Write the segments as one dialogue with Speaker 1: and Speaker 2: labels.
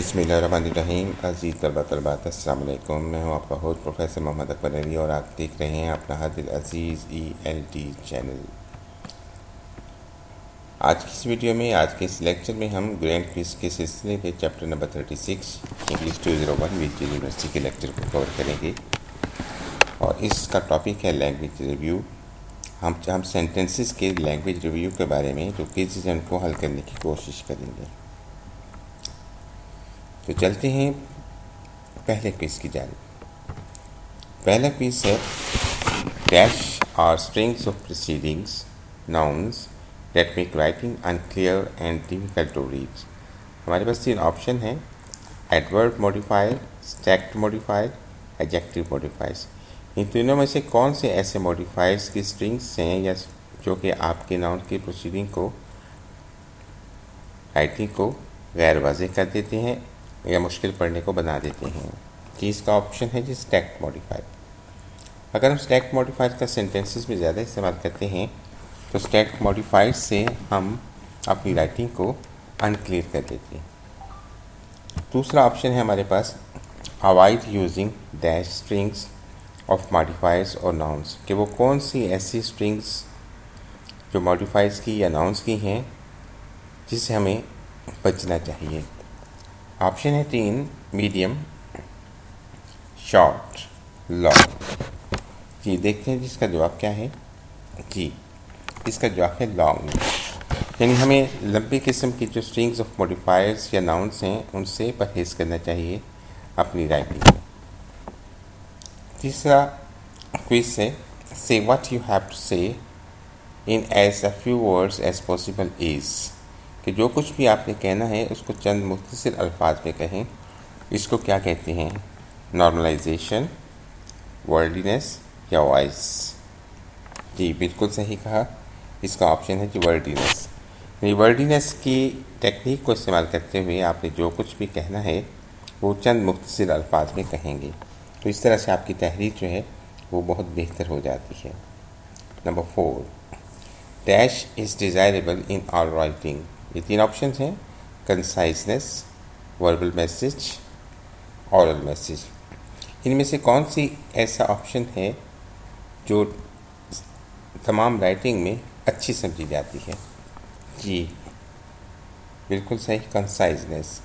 Speaker 1: बिस्मिल्लाहिर्रहमानिर्रहीम। अज़ीज़ तलबात अस्सलाम वालेकुम। मैं हूँ आपका होस्ट प्रोफेसर मोहम्मद अकबर अली और आप देख रहे हैं अपना हादिल अज़ीज़ ELT चैनल। आज की इस वीडियो में, आज के इस लेक्चर में हम ग्रैंड क्विज़ के सिलसिले के chapter number 36 English 201 which university के लेक्चर को कवर करेंगे और इसका टॉपिक है लैंग्वेज रिव्यू। हम सेंटेंसेस के लैंग्वेज रिव्यू के बारे में जो केसेस हैं उनको हल करने की कोशिश करेंगे। तो चलते हैं पहले क्विज़ की जानिब। पहला क्विज़ है dash are strings of precedings nouns that make writing unclear and difficult to read. हमारे पास 3 ऑप्शन हैं: adverb modifier, stacked modifier, adjective modifiers. इन तीनों में से कौन से ऐसे मॉडिफायर्स की स्ट्रिंग्स हैं या जो कि आपके नाउन की प्रोसीडिंग को, राइटिंग को गैर वाज़ेह कर देते हैं या मुश्किल पढ़ने को बना देते हैं? कि इसका ऑप्शन है जी स्टैक्ड मॉडिफायर। अगर हम स्टैक्ड मॉडिफायर का सेंटेंसेस में ज़्यादा इस्तेमाल करते हैं तो स्टैक्ड मॉडिफायर से हम अपनी राइटिंग को अनक्लियर कर देते हैं। दूसरा ऑप्शन है हमारे पास avoid using dash strings of modifiers और नाउन्स, कि वो कौन सी ऐसी स्ट्रिंग्स जो मॉडिफायर्स की या नाउन्स की हैं जिससे हमें बचना चाहिए। ऑप्शन है 3: मीडियम, शॉर्ट, लॉन्ग। जी देखते हैं जिसका जवाब क्या है। जी इसका जवाब है लॉन्ग, यानी हमें लंबी किस्म की जो स्ट्रिंग्स ऑफ मॉडिफायर्स या नाउन्स हैं उनसे परहेज़ करना चाहिए अपनी राइटिंग में। तीसरा क्विज है से what you have to say in as a few words as possible is, कि जो कुछ भी आपने कहना है उसको चंद मुख्तसर अल्फाज में कहें। इसको क्या कहते हैं? नॉर्मलाइजेशन, वर्डीनेस या वॉइस? जी बिल्कुल सही कहा, इसका ऑप्शन है जी वर्डीनेस। यानी वर्डीनेस की टेक्निक को इस्तेमाल करते हुए आपने जो कुछ भी कहना है वो चंद मुख्तसर अल्फाज में कहेंगे, तो इस तरह से आपकी तहरीर जो है वो बहुत बेहतर हो जाती है। Number 4, dash is desirable in all writing. ये 3 ऑप्शन हैं: conciseness, verbal message, oral message. इनमें से कौन सी ऐसा ऑप्शन है जो तमाम राइटिंग में अच्छी समझी जाती है? जी बिल्कुल सही, कंसाइजनेस।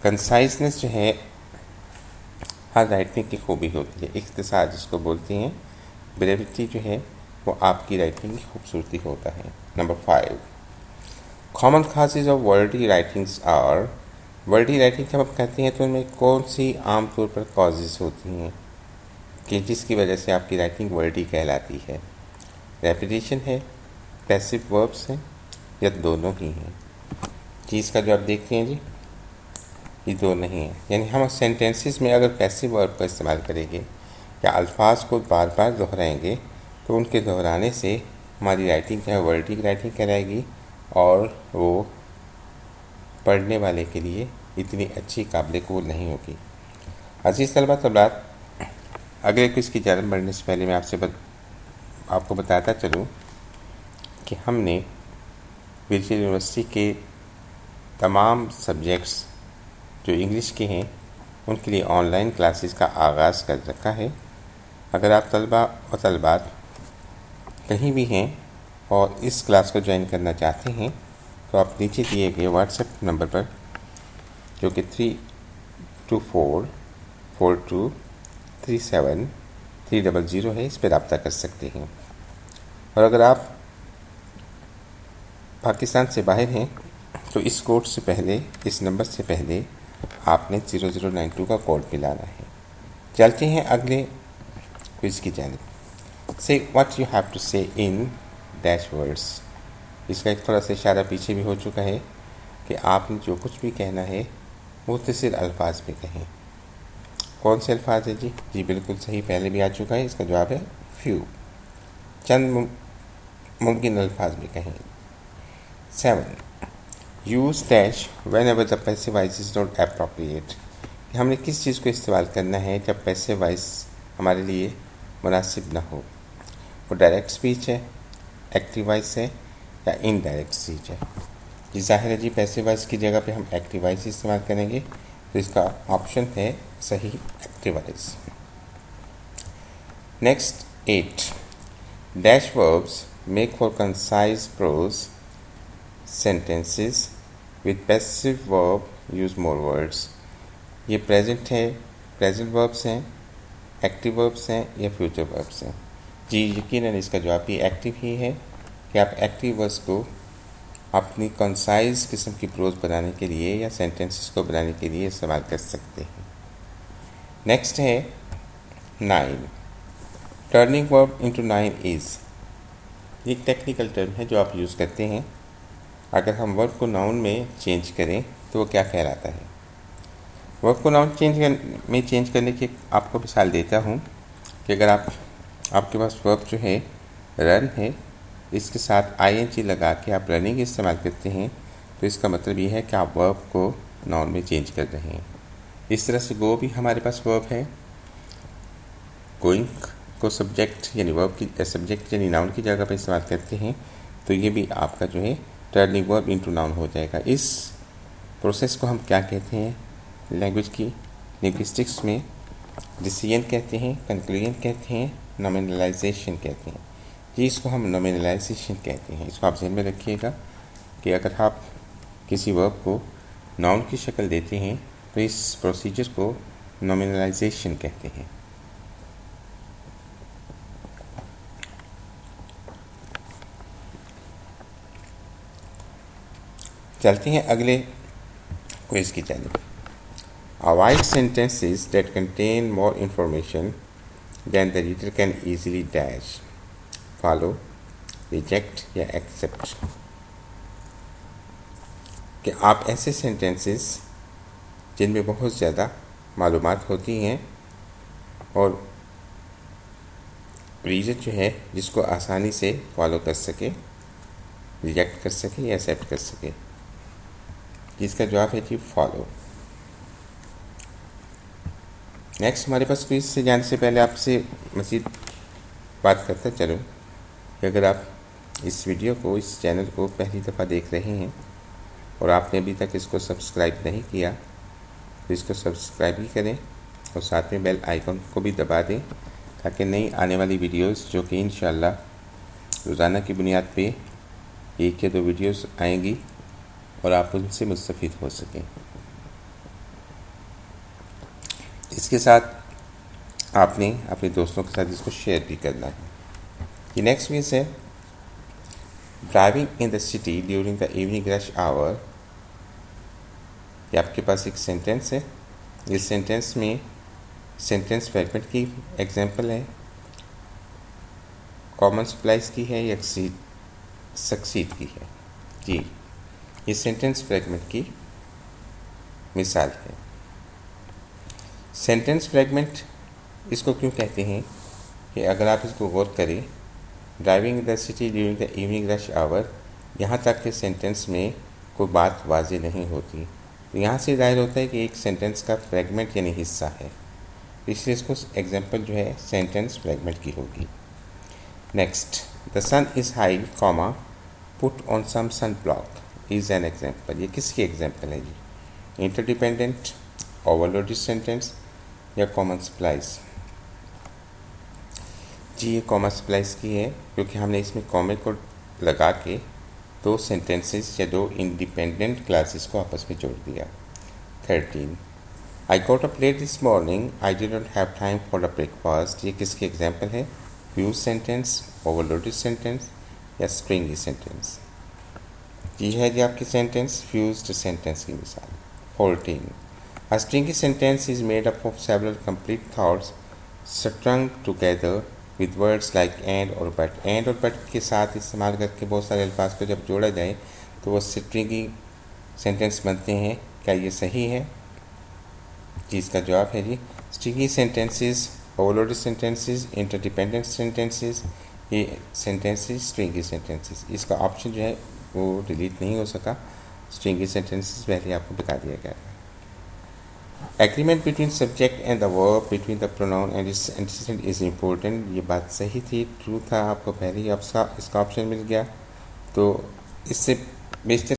Speaker 1: कंसाइजनेस जो है हर राइटिंग की खूबी होती है, इख्तिसार जिसको बोलते हैं। ब्रेविटी जो है वो आपकी राइटिंग की खूबसूरती होता है। Number 5, common causes of wordy writings are. Wordy writing जब हम कहते हैं तो उनमें कौन सी आम तौर पर कॉजेज होती हैं कि जिसकी वजह से आपकी राइटिंग वर्डी कहलाती है? रेपिटेशन है, पैसिव वर्ब्स हैं या दोनों ही हैं? जी इसका जवाब देखते हैं जी, ये दोनों ही हैं। यानी हम सेंटेंसेस में अगर पैसिव वर्ब का इस्तेमाल करेंगे या अल्फाज को बार बार दोहराएंगे तो उनके दोहराने से हमारी राइटिंग जो है वर्डी राइटिंग कहलाएगी और वो पढ़ने वाले के लिए इतनी अच्छी काबिल कबूल नहीं होगी। अजीज़ तलबात, अगले क्विज़ की जानब बढ़ने से पहले मैं आपको बताता चलूँ कि हमने विर्जिनिया यूनिवर्सिटी के तमाम सब्जेक्ट्स जो इंग्लिश के हैं उनके लिए ऑनलाइन क्लासेस का आगाज़ कर रखा है। अगर आप तलबा व तलबात कहीं भी हैं और इस क्लास को ज्वाइन करना चाहते हैं तो आप नीचे दिए गए व्हाट्सएप नंबर पर, जो कि 3244237300 है, इस पर रब्ता कर सकते हैं। और अगर आप पाकिस्तान से बाहर हैं तो इस कोड से पहले, इस नंबर से पहले आपने 0092 का कोड मिलाना है। चलते हैं अगले क्विज़ की जानिब। से what you have to say in dash words. इसका एक थोड़ा सा इशारा पीछे भी हो चुका है कि आपने जो कुछ भी कहना है मुख्तसर अल्फाज में कहें। कौन से अल्फाज है जी? जी बिल्कुल सही, पहले भी आ चुका है। इसका जवाब है फ्यू, चंद मुमकिन अल्फाज में कहें। 7, use dash when ever the passive voice is not appropriate. हमने किस चीज़ को इस्तेमाल करना है जब पैसिव वॉइस हमारे लिए मुनासिब ना हो? वो डायरेक्ट स्पीच है, एक्टिव वॉइस है या इनडायरेक्ट स्पीच है? जी जाहिर है जी, पैसिव वॉइस की जगह पे हम एक्टिव वॉइस इस्तेमाल करेंगे तो इसका ऑप्शन है सही activize. Next 8 dash verbs make for concise prose sentences with passive verb use more words. ये प्रेजेंट है, प्रेजेंट वर्ब्स हैं, एक्टिव वर्ब्स हैं या फ्यूचर वर्ब्स हैं। जी यकीनन इसका जवाब भी एक्टिव ही है कि आप एक्टिव वर्ब्स को अपनी कंसाइज किस्म की प्रोज बनाने के लिए या सेंटेंसेस को बनाने के लिए इस्तेमाल कर सकते हैं। नेक्स्ट है 9 टर्निंग वर्ब इनटू 9 इज़। एक टेक्निकल टर्म है जो आप यूज़ करते हैं। अगर हम वर्ब को नाउन में चेंज करें तो वो क्या कहलाता है। वर्ब को नाउन चेंज करने की आपको मिसाल देता हूँ कि अगर आपके पास वर्ब जो है रन है, इसके साथ ing लगा के आप रनिंग इस्तेमाल करते हैं तो इसका मतलब ये है कि आप वर्ब को नाउन में चेंज कर रहे हैं। इस तरह से गो भी हमारे पास वर्ब है, गोइंग को सब्जेक्ट यानी वर्ब की सब्जेक्ट यानी नाउन की जगह पर इस्तेमाल करते हैं तो ये भी आपका जो है टर्निंग वर्ब इनटू नाउन हो जाएगा। इस प्रोसेस को हम क्या कहते हैं लैंग्वेज की लिंग्विस्टिक्स में? डिसीजन कहते हैं, कंक्लूजन कहते हैं, नॉमिनलाइजेशन कहते हैं। जी इसको हम नॉमिनलाइजेशन कहते हैं। इसको आप ध्यान में रखिएगा कि अगर आप किसी वर्ब को नाउन की शक्ल देते हैं तो इस प्रोसीजर को नॉमिनलाइजेशन कहते हैं। चलते हैं अगले क्विज की जानिब। Avoid sentences that contain more information than the reader can easily dash, follow, reject या accept। कि आप ऐसे सेंटेंसेस जिनमें बहुत ज़्यादा मालूमात होती हैं और रीडर जो है जिसको आसानी से फॉलो कर सके, रिजेक्ट कर सके या एक्सेप्ट कर सके। जिसका जवाब है जी फॉलो। नेक्स्ट हमारे पास क्विज से जाने से पहले आपसे मज़ीद बात करता चलूँ कि अगर आप इस वीडियो को, इस चैनल को पहली दफ़ा देख रहे हैं और आपने अभी तक इसको सब्सक्राइब नहीं किया तो इसको सब्सक्राइब भी करें और साथ में बेल आइकन को भी दबा दें ताकि नई आने वाली वीडियोस जो कि इंशाल्लाह रोज़ाना की बुनियाद पे 1 या 2 वीडियोस आएंगी और आप उनसे मुस्तफ़ीद हो सकें। इसके साथ आपने अपने दोस्तों के साथ इसको शेयर भी करना है। ये नेक्स्ट मीन्स है driving in the city during the evening rush hour. ये आपके पास एक सेंटेंस है। इस सेंटेंस में सेंटेंस फ्रैगमेंट की एग्जांपल है, कॉमन सप्लाइज की है या सक्सीड की है। जी ये सेंटेंस फ्रैगमेंट की मिसाल है। सेंटेंस फ्रैगमेंट इसको क्यों कहते हैं कि अगर आप इसको गौर करें, driving the city during the evening rush hour, यहाँ तक के सेंटेंस में कोई बात वाज़ेह नहीं होती तो यहाँ से ज़ाहिर होता है कि एक सेंटेंस का फ्रैगमेंट यानी हिस्सा है, इसलिए इसको एग्जांपल जो है सेंटेंस फ्रैगमेंट की होगी। Next the sun is high comma put on some sun block is an example. ये किसकी एग्जांपल है जी? इंटरडिपेंडेंट, ओवरलोडेड सेंटेंस या कॉमन सप्लाइज? जी ये कॉमन सप्लाइज की है क्योंकि हमने इसमें कॉमे को लगा के 2 सेंटेंसेस या 2 इंडिपेंडेंट क्लासेस को आपस में जोड़ दिया। 13 I got up let this morning I did not have time for a breakfast. ये किसकी एग्जांपल है? फ्यूज सेंटेंस, ओवरलोडेड सेंटेंस या स्ट्रिंगी सेंटेंस? ये है जी आपकी सेंटेंस फ्यूज्ड सेंटेंस की मिसाल। 14 A stringy sentence is made up of several complete thoughts strung together with words like and और but। and और but के साथ इस्तेमाल करके बहुत सारे अल्फाज को जब जोड़ा जाए तो वो स्ट्रिंगी सेंटेंस बनते हैं। क्या ये सही है? जी इसका जवाब है जी stringy sentences, overloaded sentences, interdependent sentences, ये सेंटेंसेस स्ट्रिंगी सेंटेंसेस। इसका ऑप्शन जो है वो डिलीट नहीं हो सका, स्ट्रिंगी सेंटेंसेस पहले आपको बता दिया गया था। Agreement between subject and the verb between the pronoun and it's antecedent is important. ये बात सही थी, ट्रू था, आपको पहले ही इसका ऑप्शन मिल गया तो इससे बेशतर